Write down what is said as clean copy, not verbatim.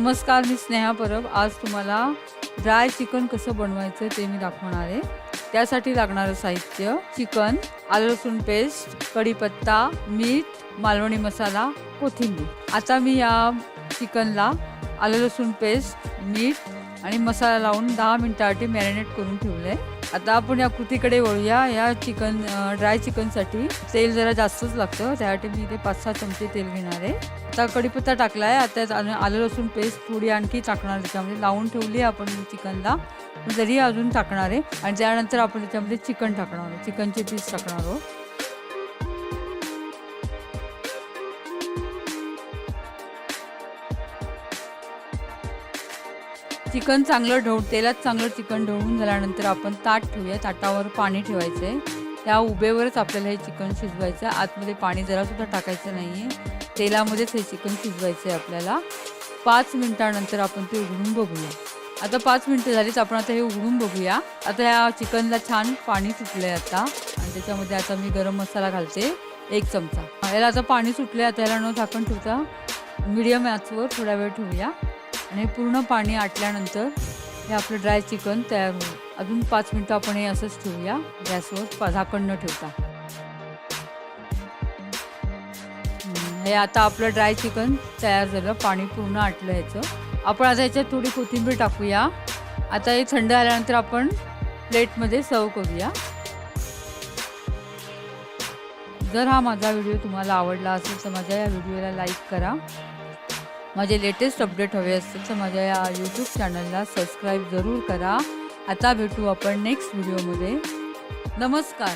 नमस्कार, मी स्नेहा परब। आज तुम्हाला ड्राय चिकन कसं बनवायचं ते मी दाखवणार आहे। त्यासाठी लागणारं साहित्य: चिकन, आलं लसूण पेस्ट, कढीपत्ता, मीठ, मालवणी मसाला, कोथिंबीर। आता मी या चिकनला आलं लसूण पेस्ट, मीठ आणि मसाला लावून 10 मिनिटांसाठी मॅरिनेट करून ठेवले। आता आपण या कृतीकडे वळूया। या ड्राय चिकनसाठी तेल जरा जास्तच लागतं, त्यासाठी मी इथे 5-6 चमचे तेल घेणार आहे। आता कढीपत्ता टाकला आहे। आता आलं लसूण पेस्ट थोडी आणखी टाकणार, त्याच्यामध्ये लावून ठेवली आपण चिकनला, जरी अजून टाकणार आहे। आणि त्यानंतर आपण त्याच्यामध्ये चिकन टाकणार आहोत, चिकनचे पीस टाकणार आहोत। चिकन चांगलं तेलात चांगलं चिकन ढवळून झाल्यानंतर आपण ताट ठेवूया। ताटावर पाणी ठेवायचं आहे, त्या उभेवरच आपल्याला हे चिकन शिजवायचं आहे। आतमध्ये पाणी जरासुद्धा टाकायचं नाही आहे, तेलामध्येच हे चिकन शिजवायचं आहे आपल्याला। 5 मिनिटांनंतर आपण ते उघडून बघूया। आता 5 मिनिटं झालीच, आपण आता हे उघडून बघूया। आता या चिकनला छान पाणी सुटलं आहे आता, आणि त्याच्यामध्ये आता मी गरम मसाला घालते 1 चमचा। याला आता पाणी सुटले, आता याला न झाकण ठेवता मीडियम आचवर थोडा वेळ ठेवूया, आणि पूर्ण पाणी आटल्यानंतर हे आपलं ड्राय चिकन तयार होईल। अजून 5 मिनिटं आपण हे असंच ठेवूया गॅसवर, झाकण न ठेवता। हे आता आपलं ड्राय चिकन तयार झालं, पाणी पूर्ण आटलं ह्याचं। आपण आता ह्याच्यात थोडी कोथिंबीर टाकूया। आता हे थंड झाल्यानंतर आपण प्लेटमध्ये सर्व करूया। जर हा माझा व्हिडिओ तुम्हाला आवडला असेल तर माझ्या या व्हिडिओला लाईक करा। माझे लेटेस्ट अपडेट हवे असतील तर माझ्या या यूट्यूब चॅनलला सबस्क्राईब जरूर करा। आता भेटू आपण नेक्स्ट व्हिडिओमध्ये। नमस्कार।